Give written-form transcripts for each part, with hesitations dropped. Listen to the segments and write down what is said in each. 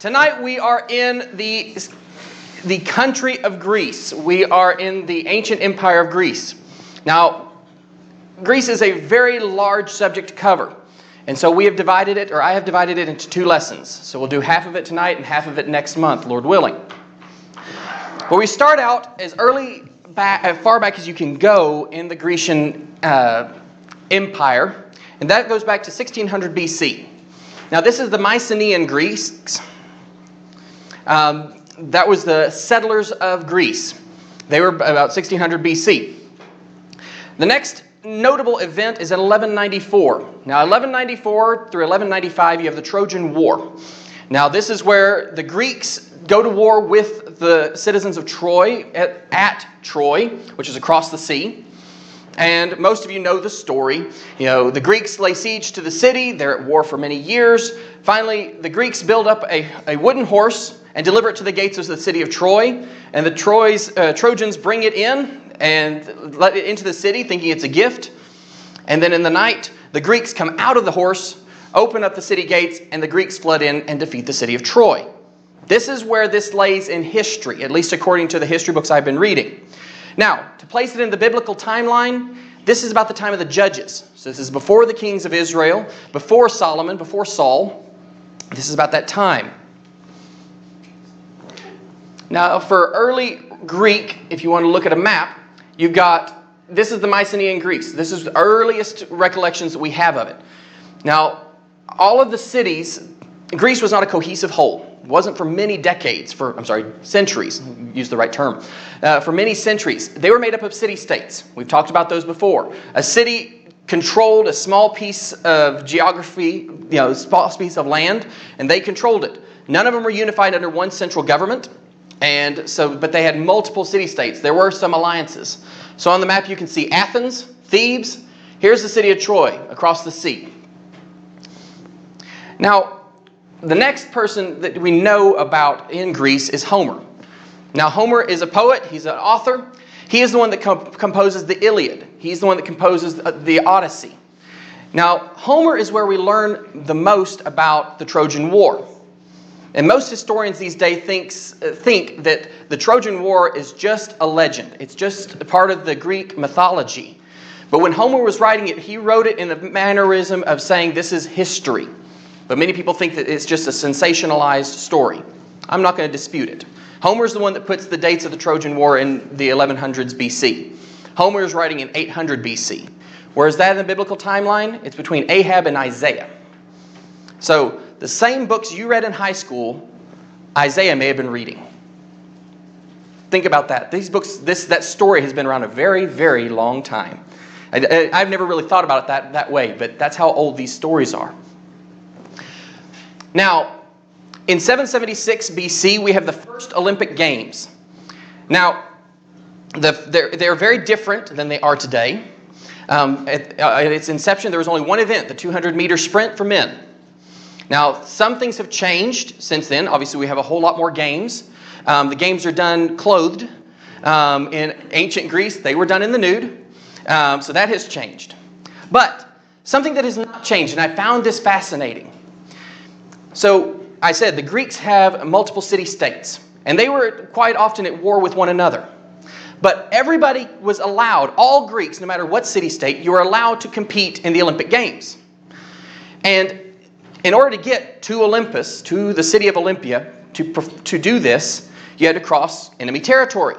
Tonight we are in the country of Greece. We are in the ancient empire of Greece. Now, Greece is a very large subject to cover. And so we have divided it, or I have divided it into two lessons. So we'll do half of it tonight and half of it next month, Lord willing. But we start out as far back as you can go in the Grecian empire. And that goes back to 1600 BC. Now this is the Mycenaean Greeks. That was the settlers of Greece. They were about 1600 BC. The next notable event is in 1194. Now 1194 through 1195 you have the Trojan War. Now this is where the Greeks go to war with the citizens of Troy at Troy, which is across the sea. And most of you know the story. You know, the Greeks lay siege to the city. They're at war for many years. Finally, the Greeks build up a wooden horse and deliver it to the gates of the city of Troy. And the Trojans bring it in and let it into the city, thinking it's a gift. And then in the night, the Greeks come out of the horse, open up the city gates, and the Greeks flood in and defeat the city of Troy. This is where this lays in history, at least according to the history books I've been reading. Now, to place it in the biblical timeline, this is about the time of the Judges. So this is before the kings of Israel, before Solomon, before Saul. This is about that time. Now, for early Greek, if you want to look at a map, you've got, this is the Mycenaean Greece. This is the earliest recollections that we have of it. Now, all of the cities, Greece was not a cohesive whole. It wasn't for many decades, centuries, use the right term. For many centuries, they were made up of city-states. We've talked about those before. A city controlled a small piece of geography, a small piece of land, and they controlled it. None of them were unified under one central government, but they had multiple city-states. There were some alliances. So on the map you can see Athens, Thebes. Here's the city of Troy across the sea. Now, the next person that we know about in Greece is Homer. Now, Homer is a poet. He's an author. He is the one that composes the Iliad. He's the one that composes the Odyssey. Now, Homer is where we learn the most about the Trojan War. And most historians these days think that the Trojan War is just a legend. It's just a part of the Greek mythology. But when Homer was writing it, he wrote it in the mannerism of saying this is history. But many people think that it's just a sensationalized story. I'm not going to dispute it. Homer's the one that puts the dates of the Trojan War in the 1100s BC. Homer is writing in 800 BC. Where is that in the biblical timeline? It's between Ahab and Isaiah. So the same books you read in high school, Isaiah may have been reading. Think about that. These books, that story has been around a very, very long time. I've never really thought about it that way, but that's how old these stories are. Now, in 776 BC, we have the first Olympic Games. Now, they're very different than they are today. At its inception, there was only one event, the 200-meter sprint for men. Now, some things have changed since then. Obviously, we have a whole lot more games. The games are done clothed. In ancient Greece, they were done in the nude. So that has changed. But something that has not changed, and I found this fascinating. So I said the Greeks have multiple city-states, and they were quite often at war with one another. But everybody was allowed, all Greeks, no matter what city-state, you were allowed to compete in the Olympic Games. And in order to get to Olympus, to the city of Olympia, to do this, you had to cross enemy territory.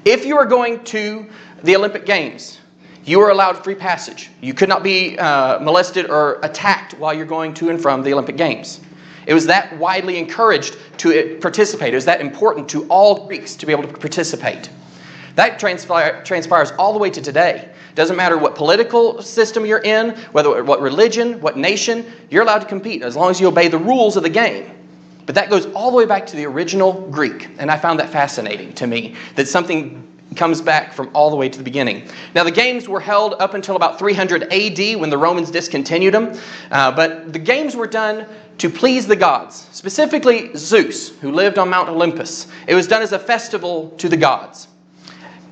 If you were going to the Olympic Games, you were allowed free passage. You could not be molested or attacked while you're going to and from the Olympic Games. It was that widely encouraged to participate. It was that important to all Greeks to be able to participate. That transpires all the way to today. Doesn't matter what political system you're in, what religion, what nation, you're allowed to compete as long as you obey the rules of the game. But that goes all the way back to the original Greek. And I found that fascinating to me, that something comes back from all the way to the beginning. Now, the games were held up until about 300 AD when the Romans discontinued them. But the games were done to please the gods, specifically Zeus, who lived on Mount Olympus. It was done as a festival to the gods.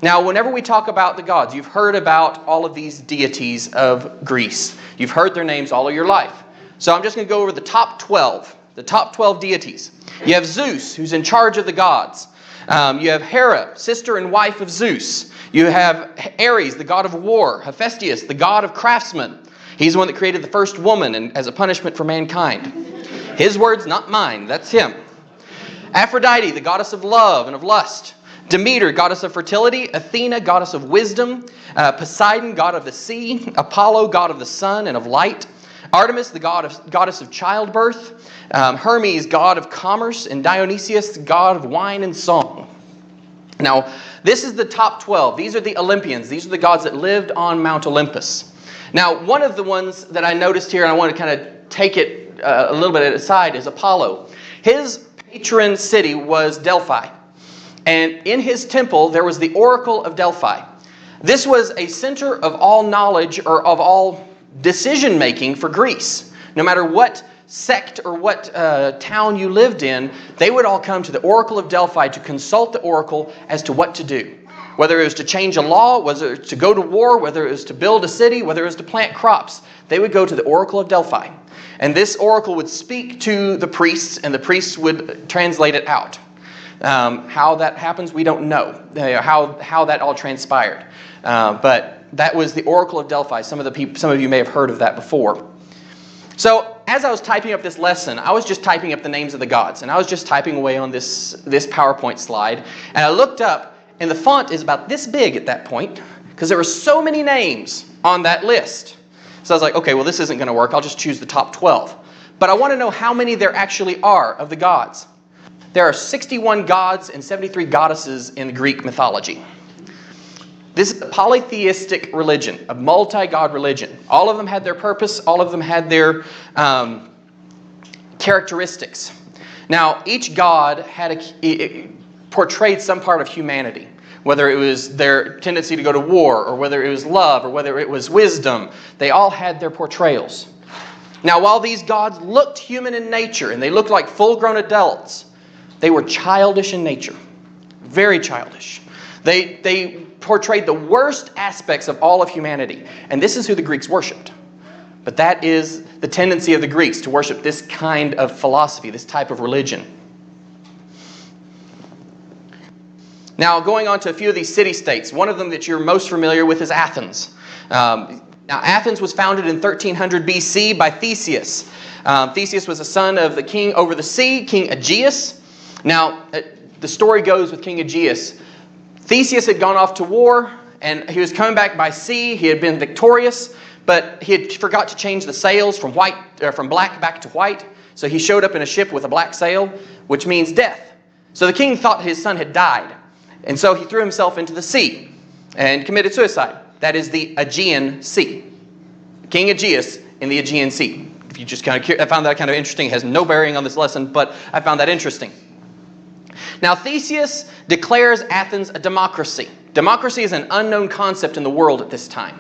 Now, whenever we talk about the gods, you've heard about all of these deities of Greece. You've heard their names all of your life. So I'm just going to go over the top 12 the top 12 deities. You have Zeus, who's in charge of the gods. You have Hera, sister and wife of Zeus. You have Ares, the god of war. Hephaestus, the god of craftsmen. He's the one that created the first woman and as a punishment for mankind. His words, not mine. That's him. Aphrodite, the goddess of love and of lust. Demeter, goddess of fertility. Athena, goddess of wisdom. Poseidon, god of the sea. Apollo, god of the sun and of light. Artemis, the goddess of childbirth. Hermes, god of commerce. And Dionysius, god of wine and song. Now, this is the top 12. These are the Olympians. These are the gods that lived on Mount Olympus. Now, one of the ones that I noticed here, and I want to kind of take it a little bit aside, is Apollo. His patron city was Delphi. And in his temple, there was the Oracle of Delphi. This was a center of all knowledge or of all decision-making for Greece. No matter what sect or what town you lived in, they would all come to the Oracle of Delphi to consult the oracle as to what to do. Whether it was to change a law, whether it was to go to war, whether it was to build a city, whether it was to plant crops, they would go to the Oracle of Delphi. And this oracle would speak to the priests, and the priests would translate it out. How that happens, we don't know. How that all transpired. But that was the Oracle of Delphi. Some of you may have heard of that before. So, as I was typing up this lesson, I was just typing up the names of the gods. And I was just typing away on this PowerPoint slide. And I looked up, and the font is about this big at that point, because there were so many names on that list. So I was like, okay, well, this isn't going to work. I'll just choose the top 12. But I want to know how many there actually are of the gods. There are 61 gods and 73 goddesses in Greek mythology. This is a polytheistic religion, a multi-god religion. All of them had their purpose. All of them had their characteristics. Now, each god had portrayed some part of humanity, whether it was their tendency to go to war, or whether it was love, or whether it was wisdom. They all had their portrayals. Now, while these gods looked human in nature, and they looked like full-grown adults, they were childish in nature, very childish. They portrayed the worst aspects of all of humanity, and this is who the Greeks worshipped. But that is the tendency of the Greeks, to worship this kind of philosophy, this type of religion. Now, going on to a few of these city-states, one of them that you're most familiar with is Athens. Now, Athens was founded in 1300 BC by Theseus. Theseus was a son of the king over the sea, King Aegeus. Now, the story goes with King Aegeus. Theseus had gone off to war, and he was coming back by sea. He had been victorious, but he had forgot to change the sails from black back to white. So he showed up in a ship with a black sail, which means death. So the king thought his son had died. And so he threw himself into the sea and committed suicide. That is the Aegean Sea. King Aegeus in the Aegean Sea. If you just I found that kind of interesting. It has no bearing on this lesson, but I found that interesting. Now, Theseus declares Athens a democracy. Democracy is an unknown concept in the world at this time.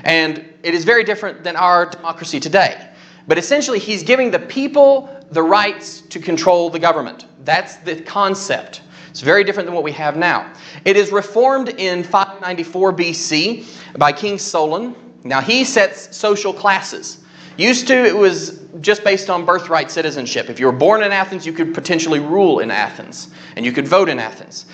And it is very different than our democracy today. But essentially, he's giving the people the rights to control the government. That's the concept. It's very different than what we have now. It is reformed in 594 BC by King Solon. Now, he sets social classes. Used to, it was just based on birthright citizenship. If you were born in Athens, you could potentially rule in Athens, and you could vote in Athens.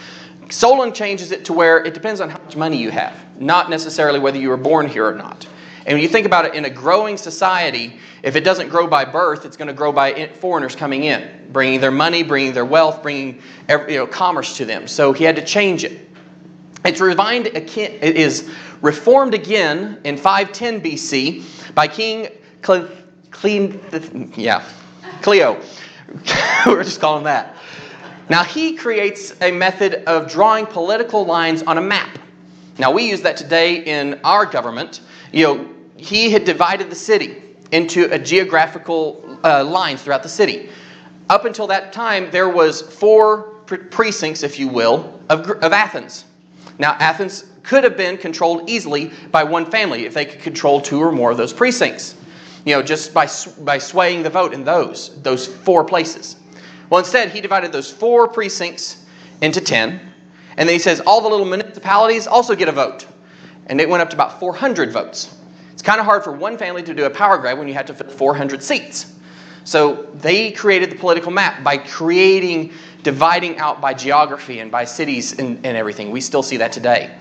Solon changes it to where it depends on how much money you have, not necessarily whether you were born here or not. And when you think about it, in a growing society, if it doesn't grow by birth, it's going to grow by foreigners coming in, bringing their money, bringing their wealth, bringing commerce to them. So he had to change it. It is reformed again in 510 BC by King Cleo. We're just calling him that. Now, he creates a method of drawing political lines on a map. Now, we use that today in our government. He had divided the city into a geographical lines throughout the city. Up until that time, there was 4 precincts, if you will, of Athens. Now, Athens could have been controlled easily by one family if they could control 2 or more of those precincts. Just by swaying the vote in those 4 places. Well, instead, he divided those 4 precincts into 10. And then he says all the little municipalities also get a vote. And it went up to about 400 votes. It's kind of hard for one family to do a power grab when you have to fill 400 seats. So they created the political map by dividing out by geography and by cities and everything. We still see that today.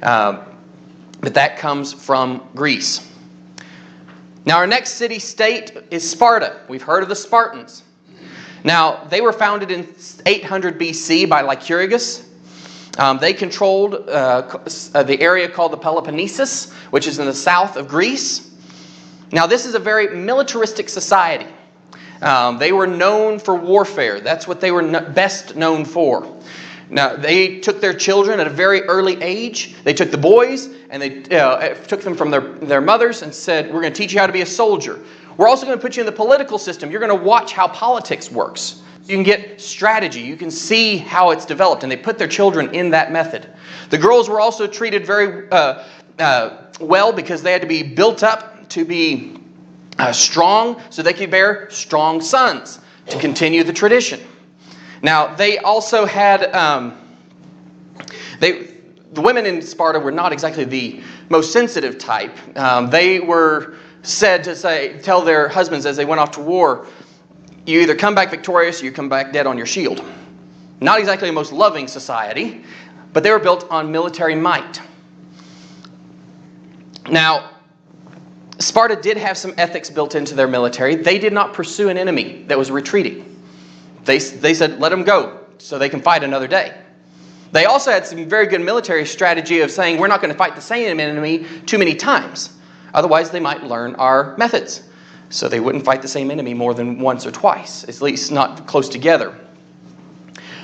But that comes from Greece. Now our next city-state is Sparta. We've heard of the Spartans. Now they were founded in 800 BC by Lycurgus. They controlled the area called the Peloponnesus, which is in the south of Greece. Now this is a very militaristic society. They were known for warfare. That's what they were best known for. Now, they took their children at a very early age. They took the boys and they took them from their mothers and said, we're going to teach you how to be a soldier. We're also going to put you in the political system. You're going to watch how politics works. You can get strategy. You can see how it's developed. And they put their children in that method. The girls were also treated very well because they had to be built up to be strong so they could bear strong sons to continue the tradition. Now, they also had, the women in Sparta were not exactly the most sensitive type. They were said to tell their husbands as they went off to war, you either come back victorious or you come back dead on your shield. Not exactly the most loving society, but they were built on military might. Now, Sparta did have some ethics built into their military. They did not pursue an enemy that was retreating. They said, let them go so they can fight another day. They also had some very good military strategy of saying, we're not going to fight the same enemy too many times. Otherwise, they might learn our methods. So they wouldn't fight the same enemy more than once or twice, at least not close together.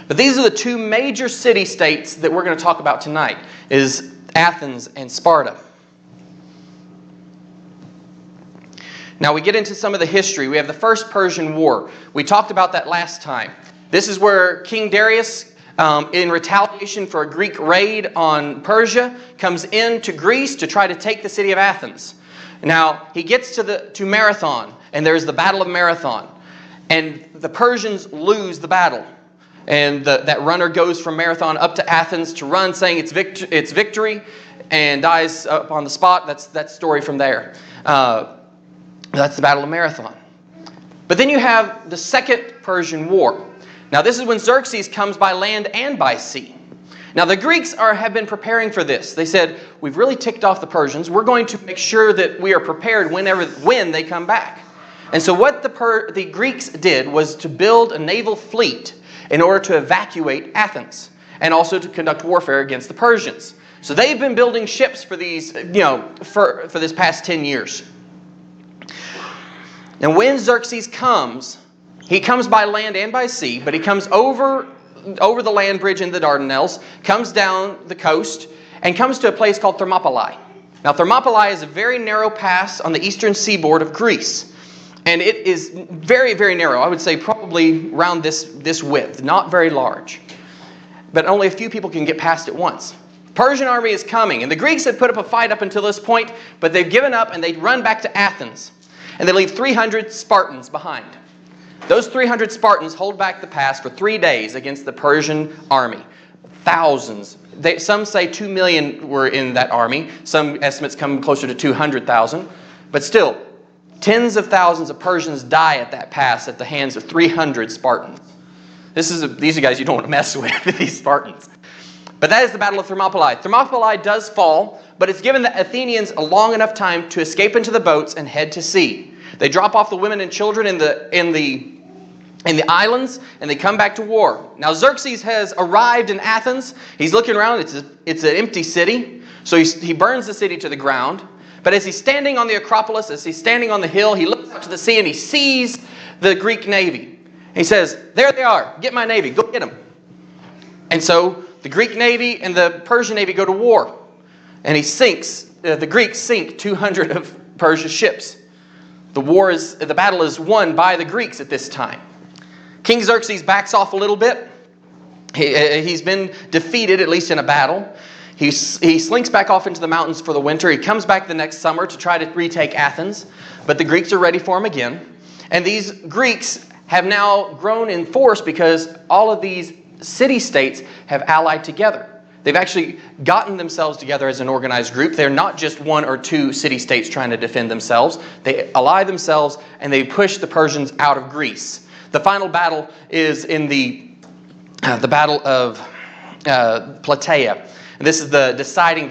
But these are the two major city-states that we're going to talk about tonight, is Athens and Sparta. Now we get into some of the history. We have the First Persian War. We talked about that last time. This is where King Darius, in retaliation for a Greek raid on Persia, comes into Greece to try to take the city of Athens. Now he gets to Marathon, and there's the Battle of Marathon. And the Persians lose the battle. And that runner goes from Marathon up to Athens to run, saying it's victory, and dies up on the spot. That's that story from there. That's the Battle of Marathon. But then you have the Second Persian War. Now this is when Xerxes comes by land and by sea. Now the Greeks have been preparing for this. They said, we've really ticked off the Persians. We're going to make sure that we are prepared when they come back. And so what the Greeks did was to build a naval fleet in order to evacuate Athens and also to conduct warfare against the Persians. So they've been building ships for these, for this past 10 years. And when Xerxes comes, he comes by land and by sea, but he comes over the land bridge in the Dardanelles, comes down the coast, and comes to a place called Thermopylae. Now Thermopylae is a very narrow pass on the eastern seaboard of Greece. And it is very, very narrow. I would say probably around this width, not very large. But only a few people can get past it once. Persian army is coming, and the Greeks had put up a fight up until this point, but they've given up and they run back to Athens. And they leave 300 Spartans behind. Those 300 Spartans hold back the pass for 3 days against the Persian army. Thousands. Some say 2 million were in that army. Some estimates come closer to 200,000. But still, tens of thousands of Persians die at that pass at the hands of 300 Spartans. These are guys you don't want to mess with, these Spartans. But that is the Battle of Thermopylae. Thermopylae does fall, but it's given the Athenians a long enough time to escape into the boats and head to sea. They drop off the women and children in the islands, and they come back to war. Now Xerxes has arrived in Athens. He's looking around. It's an empty city, so he burns the city to the ground. But as he's standing on the Acropolis, as he's standing on the hill, he looks up to the sea and he sees the Greek navy. He says, "There they are. Get my navy. Go get them." And so the Greek navy and the Persian navy go to war. And the Greeks sink 200 of Persia's ships. The battle is won by the Greeks at this time. King Xerxes backs off a little bit. He's been defeated, at least in a battle. He slinks back off into the mountains for the winter. He comes back the next summer to try to retake Athens. But the Greeks are ready for him again. And these Greeks have now grown in force because all of these city-states have allied together. They've actually gotten themselves together as an organized group. They're not just one or two city-states trying to defend themselves. They ally themselves and they push the Persians out of Greece. The final battle is in the Battle of Plataea. And this is the deciding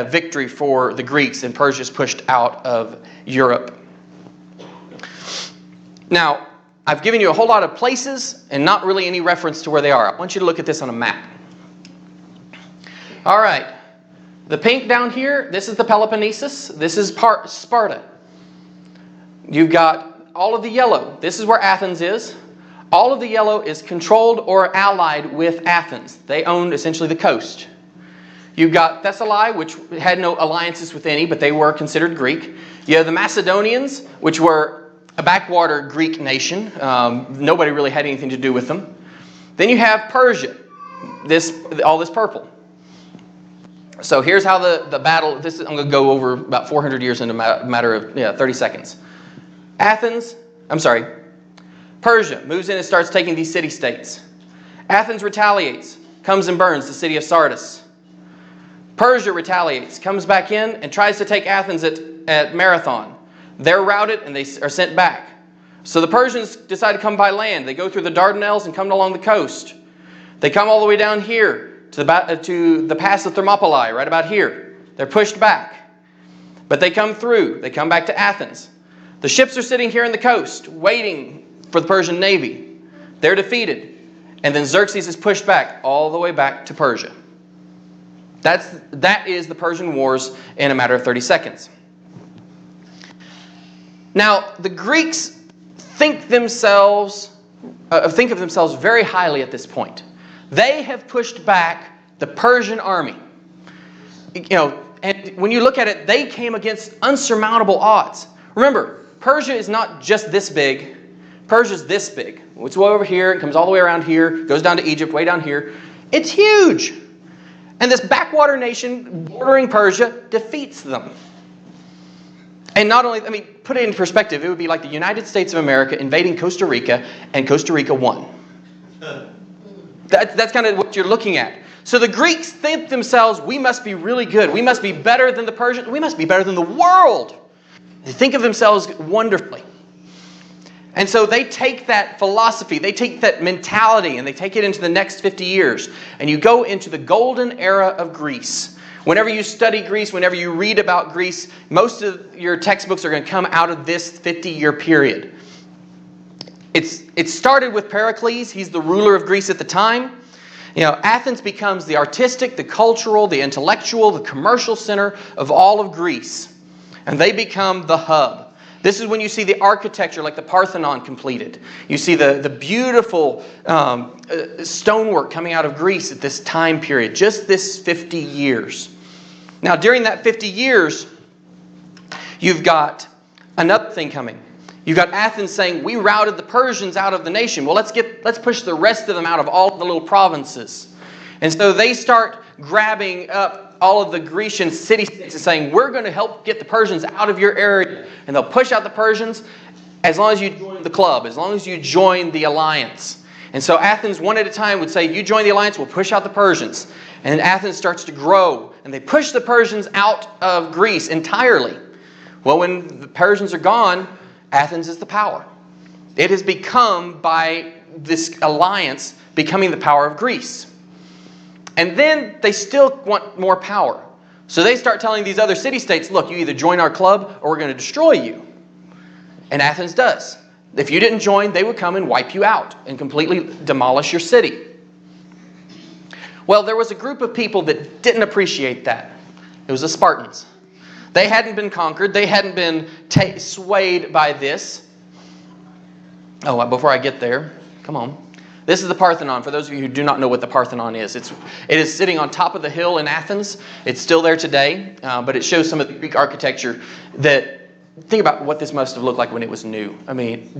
victory for the Greeks, and Persia is pushed out of Europe. Now, I've given you a whole lot of places and not really any reference to where they are. I want you to look at this on a map. All right. The pink down here, this is the Peloponnesus. This is Sparta. You've got all of the yellow. This is where Athens is. All of the yellow is controlled or allied with Athens. They owned essentially the coast. You've got Thessaly, which had no alliances with any, but they were considered Greek. You have the Macedonians, which were a backwater Greek nation. Nobody really had anything to do with them. Then you have Persia, all this purple. So here's how the battle, I'm going to go over about 400 years in a matter of 30 seconds. Persia moves in and starts taking these city-states. Athens retaliates, comes and burns the city of Sardis. Persia retaliates, comes back in and tries to take Athens at Marathon. They're routed and they are sent back. So the Persians decide to come by land. They go through the Dardanelles and come along the coast. They come all the way down here to the pass of Thermopylae, right about here. They're pushed back. But they come through. They come back to Athens. The ships are sitting here on the coast, waiting for the Persian navy. They're defeated. And then Xerxes is pushed back, all the way back to Persia. That is the Persian Wars in a matter of 30 seconds. Now, the Greeks think of themselves very highly at this point. They have pushed back the Persian army. And when you look at it, they came against unsurmountable odds. Remember, Persia is not just this big. Persia's this big. It's way over here. It comes all the way around here. Goes down to Egypt, way down here. It's huge. And this backwater nation bordering Persia defeats them. And not only, put it in perspective, it would be like the United States of America invading Costa Rica, and Costa Rica won. That's kind of what you're looking at. So the Greeks think themselves, we must be really good. We must be better than the Persians. We must be better than the world. They think of themselves wonderfully. And so they take that philosophy, they take that mentality, and they take it into the next 50 years. And you go into the golden era of Greece. Whenever you study Greece, whenever you read about Greece, most of your textbooks are going to come out of this 50-year period. It started with Pericles. He's the ruler of Greece at the time. Athens becomes the artistic, the cultural, the intellectual, the commercial center of all of Greece. And they become the hub. This is when you see the architecture like the Parthenon completed. You see the beautiful stonework coming out of Greece at this time period, just this 50 years. Now, during that 50 years, you've got another thing coming. You've got Athens saying, we routed the Persians out of the nation. Well, let's push the rest of them out of all the little provinces. And so they start grabbing up all of the Grecian city-states and saying, we're going to help get the Persians out of your area. And they'll push out the Persians as long as you join the club, as long as you join the alliance. And so Athens, one at a time, would say, you join the alliance, we'll push out the Persians. And Athens starts to grow, and they push the Persians out of Greece entirely. Well, when the Persians are gone, Athens is the power. It has become, by this alliance, becoming the power of Greece. And then they still want more power. So they start telling these other city-states, look, you either join our club or we're going to destroy you. And Athens does. If you didn't join, they would come and wipe you out and completely demolish your city. Well, there was a group of people that didn't appreciate that. It was the Spartans. They hadn't been conquered. They hadn't been swayed by this. Oh, before I get there, come on. This is the Parthenon. For those of you who do not know what the Parthenon is, it is sitting on top of the hill in Athens. It's still there today, but it shows some of the Greek architecture that, think about what this must have looked like when it was new.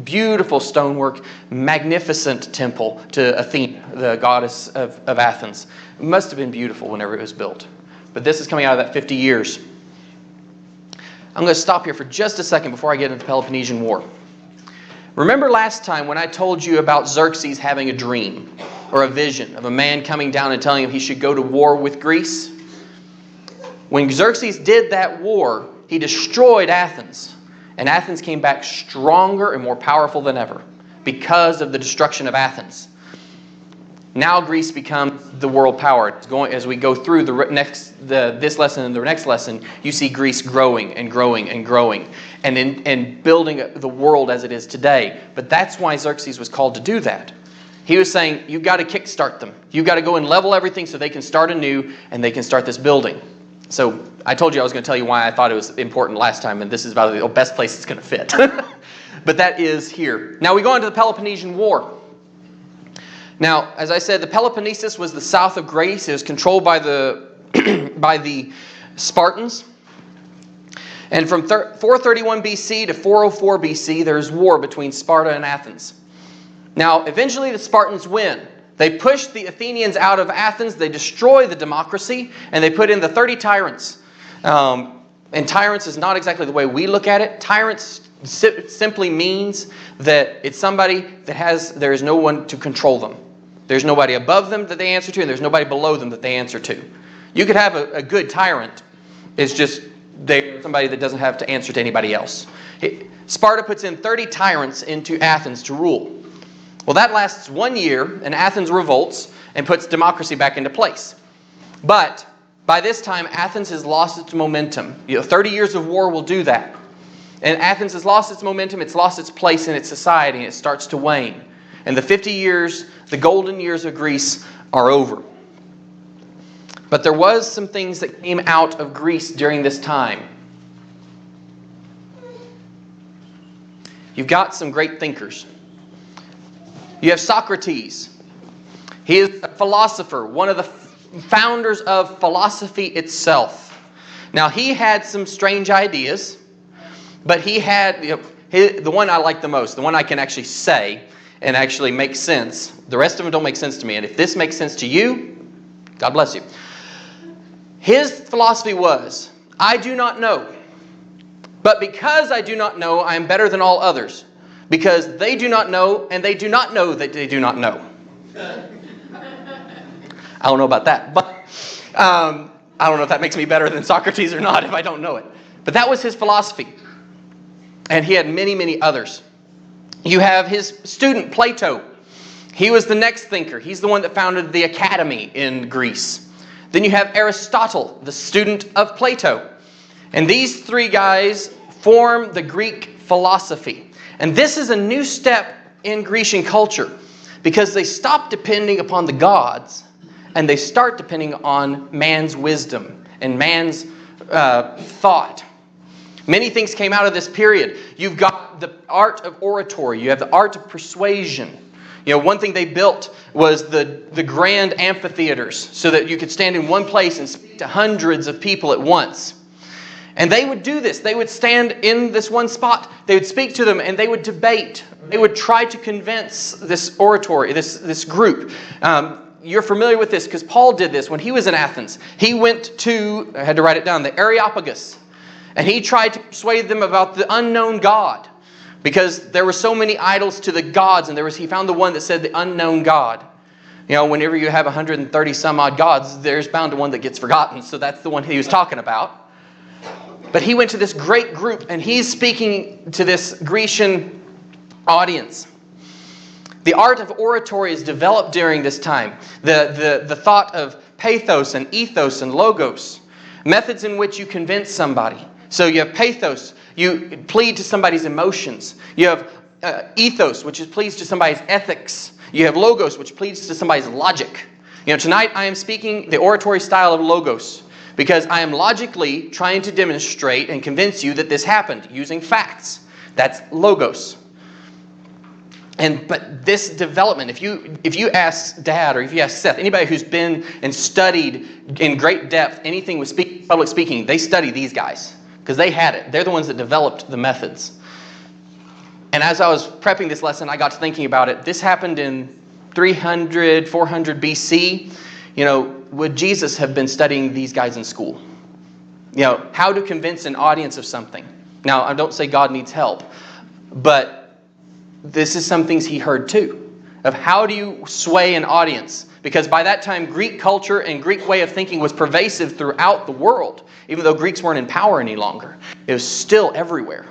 Beautiful stonework, magnificent temple to Athena, the goddess of Athens. It must have been beautiful whenever it was built. But this is coming out of that 50 years. I'm going to stop here for just a second before I get into the Peloponnesian War. Remember last time when I told you about Xerxes having a dream? or a vision of a man coming down and telling him he should go to war with Greece. When Xerxes did that war, he destroyed Athens. And Athens came back stronger and more powerful than ever because of the destruction of Athens. Now Greece becomes the world power. As we go through this lesson and the next lesson, you see Greece growing and growing and growing and building the world as it is today. But that's why Xerxes was called to do that. He was saying, you've got to kickstart them. You've got to go and level everything so they can start anew and they can start this building. So I told you I was going to tell you why I thought it was important last time, and this is about the best place it's going to fit. But that is here. Now we go on to the Peloponnesian War. Now, as I said, the Peloponnesus was the south of Greece. It was controlled by the Spartans. And from 431 BC to 404 BC, there's war between Sparta and Athens. Now, eventually the Spartans win. They push the Athenians out of Athens. They destroy the democracy, and they put in the 30 tyrants. And tyrants is not exactly the way we look at it. Tyrants simply means that it's somebody that there is no one to control them. There's nobody above them that they answer to, and there's nobody below them that they answer to. You could have a good tyrant. It's just they're somebody that doesn't have to answer to anybody else. Sparta puts in 30 tyrants into Athens to rule. Well, that lasts 1 year, and Athens revolts and puts democracy back into place. But by this time, Athens has lost its momentum. 30 years of war will do that. And Athens has lost its momentum, it's lost its place in its society, and it starts to wane. And the 50 years, the golden years of Greece, are over. But there was some things that came out of Greece during this time. You've got some great thinkers. You have Socrates. He is a philosopher, one of the founders of philosophy itself. Now, he had some strange ideas, but he had the one I like the most, the one I can actually say and actually make sense. The rest of them don't make sense to me, and if this makes sense to you, God bless you. His philosophy was, I do not know, but because I do not know, I am better than all others. Because they do not know, and they do not know that they do not know. I don't know about that, but I don't know if that makes me better than Socrates or not if I don't know it. But that was his philosophy. And he had many, many others. You have his student, Plato. He was the next thinker. He's the one that founded the academy in Greece. Then you have Aristotle, the student of Plato. And these three guys form the Greek philosophy. And this is a new step in Grecian culture because they stop depending upon the gods and they start depending on man's wisdom and man's thought. Many things came out of this period. You've got the art of oratory. You have the art of persuasion. One thing they built was the grand amphitheaters so that you could stand in one place and speak to hundreds of people at once. And they would do this. They would stand in this one spot. They would speak to them and they would debate. They would try to convince this oratory, this group. You're familiar with this because Paul did this when he was in Athens. He went to, I had to write it down, the Areopagus. And he tried to persuade them about the unknown God. Because there were so many idols to the gods, and he found the one that said the unknown God. Whenever you have 130 some odd gods, there's bound to one that gets forgotten. So that's the one he was talking about. But he went to this great group, and he's speaking to this Grecian audience. The art of oratory is developed during this time. The thought of pathos and ethos and logos. Methods in which you convince somebody. So you have pathos, you plead to somebody's emotions. You have ethos, which is pleads to somebody's ethics. You have logos, which pleads to somebody's logic. Tonight I am speaking the oratory style of logos. Because I am logically trying to demonstrate and convince you that this happened using facts. That's logos. But this development, if you ask Dad or if you ask Seth, anybody who's been and studied in great depth anything with public speaking, they study these guys because they had it. They're the ones that developed the methods. And as I was prepping this lesson, I got to thinking about it. This happened in 300, 400 BC. Would Jesus have been studying these guys in school? How to convince an audience of something. Now, I don't say God needs help, but this is some things he heard too. of how do you sway an audience. Because by that time, Greek culture and Greek way of thinking was pervasive throughout the world. Even though Greeks weren't in power any longer. It was still everywhere.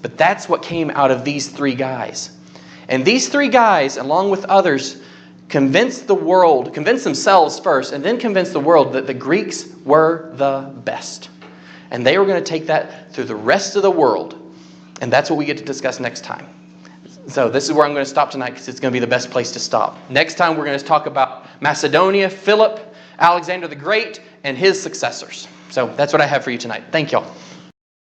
But that's what came out of these three guys. And these three guys, along with others, convinced themselves first, and then convinced the world that the Greeks were the best. And they were going to take that through the rest of the world. And that's what we get to discuss next time. So this is where I'm going to stop tonight because it's going to be the best place to stop. Next time we're going to talk about Macedonia, Philip, Alexander the Great, and his successors. So that's what I have for you tonight. Thank y'all.